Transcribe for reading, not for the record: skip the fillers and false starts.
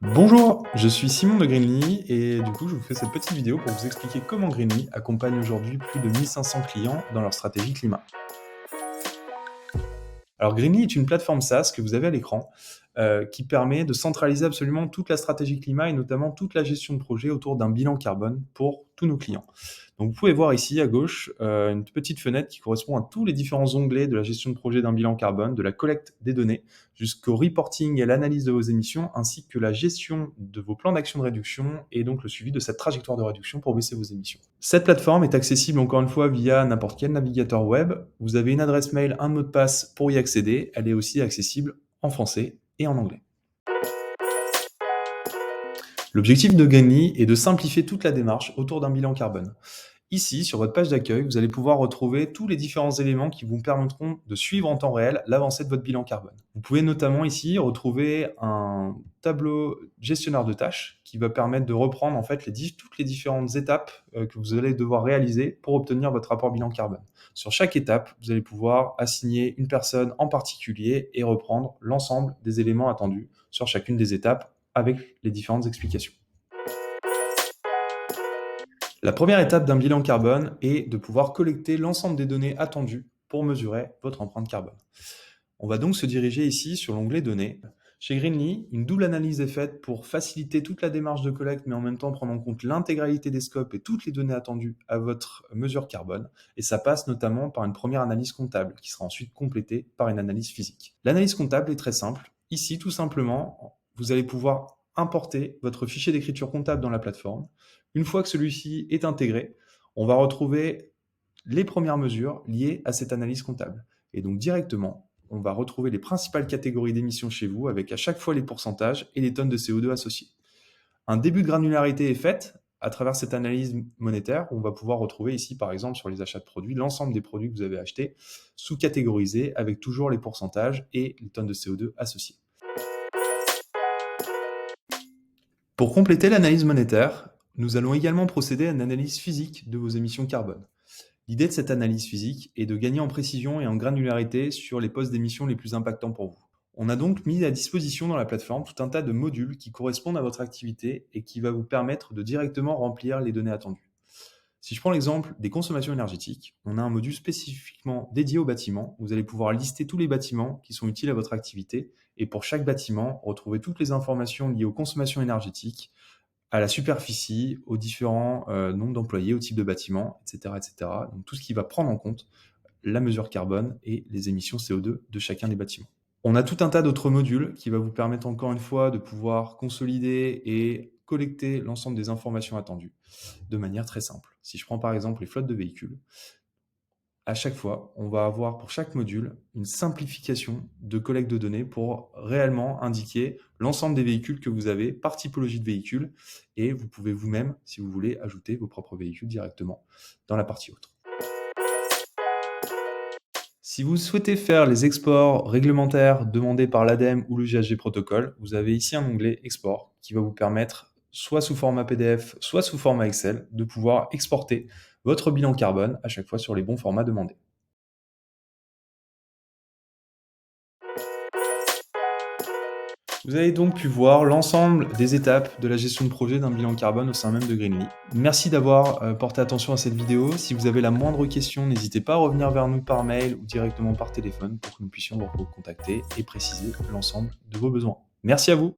Bonjour, je suis Simon de Greenly et du coup je vous fais cette petite vidéo pour vous expliquer comment Greenly accompagne aujourd'hui plus de 1500 clients dans leur stratégie climat. Alors Greenly est une plateforme SaaS que vous avez à l'écran qui permet de centraliser absolument toute la stratégie climat et notamment toute la gestion de projet autour d'un bilan carbone pour tous nos clients. Donc vous pouvez voir ici à gauche une petite fenêtre qui correspond à tous les différents onglets de la gestion de projet d'un bilan carbone, de la collecte des données jusqu'au reporting et l'analyse de vos émissions, ainsi que la gestion de vos plans d'action de réduction et donc le suivi de cette trajectoire de réduction pour baisser vos émissions. Cette plateforme est accessible encore une fois via n'importe quel navigateur web. Vous avez une adresse mail, un mot de passe pour y accéder. Elle est aussi accessible en français et en anglais. L'objectif de Greenly est de simplifier toute la démarche autour d'un bilan carbone. Ici, sur votre page d'accueil, vous allez pouvoir retrouver tous les différents éléments qui vous permettront de suivre en temps réel l'avancée de votre bilan carbone. Vous pouvez notamment ici retrouver un tableau gestionnaire de tâches qui va permettre de reprendre en fait toutes les différentes étapes que vous allez devoir réaliser pour obtenir votre rapport bilan carbone. Sur chaque étape, vous allez pouvoir assigner une personne en particulier et reprendre l'ensemble des éléments attendus sur chacune des étapes avec les différentes explications. La première étape d'un bilan carbone est de pouvoir collecter l'ensemble des données attendues pour mesurer votre empreinte carbone. On va donc se diriger ici sur l'onglet Données. Chez Greenly, une double analyse est faite pour faciliter toute la démarche de collecte, mais en même temps prendre en compte l'intégralité des scopes et toutes les données attendues à votre mesure carbone. Et ça passe notamment par une première analyse comptable, qui sera ensuite complétée par une analyse physique. L'analyse comptable est très simple. Ici, tout simplement, vous allez pouvoir importer votre fichier d'écriture comptable dans la plateforme. Une fois que celui-ci est intégré, on va retrouver les premières mesures liées à cette analyse comptable. Et donc directement, on va retrouver les principales catégories d'émissions chez vous avec à chaque fois les pourcentages et les tonnes de CO2 associées. Un début de granularité est fait à travers cette analyse monétaire. On va pouvoir retrouver ici, par exemple, sur les achats de produits, l'ensemble des produits que vous avez achetés sous-catégorisés avec toujours les pourcentages et les tonnes de CO2 associées. Pour compléter l'analyse monétaire, nous allons également procéder à une analyse physique de vos émissions carbone. L'idée de cette analyse physique est de gagner en précision et en granularité sur les postes d'émission les plus impactants pour vous. On a donc mis à disposition dans la plateforme tout un tas de modules qui correspondent à votre activité et qui va vous permettre de directement remplir les données attendues. Si je prends l'exemple des consommations énergétiques, on a un module spécifiquement dédié aux bâtiments. Vous allez pouvoir lister tous les bâtiments qui sont utiles à votre activité et pour chaque bâtiment, retrouver toutes les informations liées aux consommations énergétiques, à la superficie, aux différents nombres d'employés, au type de bâtiment, etc., etc. Donc tout ce qui va prendre en compte la mesure carbone et les émissions CO2 de chacun des bâtiments. On a tout un tas d'autres modules qui va vous permettre encore une fois de pouvoir consolider et collecter l'ensemble des informations attendues de manière très simple. Si je prends par exemple les flottes de véhicules, à chaque fois, on va avoir pour chaque module une simplification de collecte de données pour réellement indiquer l'ensemble des véhicules que vous avez par typologie de véhicule et vous pouvez vous-même, si vous voulez, ajouter vos propres véhicules directement dans la partie autre. Si vous souhaitez faire les exports réglementaires demandés par l'ADEME ou le GHG Protocol, vous avez ici un onglet Export qui va vous permettre, soit sous format PDF, soit sous format Excel, de pouvoir exporter votre bilan carbone à chaque fois sur les bons formats demandés. Vous avez donc pu voir l'ensemble des étapes de la gestion de projet d'un bilan carbone au sein même de Greenly. Merci d'avoir porté attention à cette vidéo. Si vous avez la moindre question, n'hésitez pas à revenir vers nous par mail ou directement par téléphone pour que nous puissions vous recontacter et préciser l'ensemble de vos besoins. Merci à vous.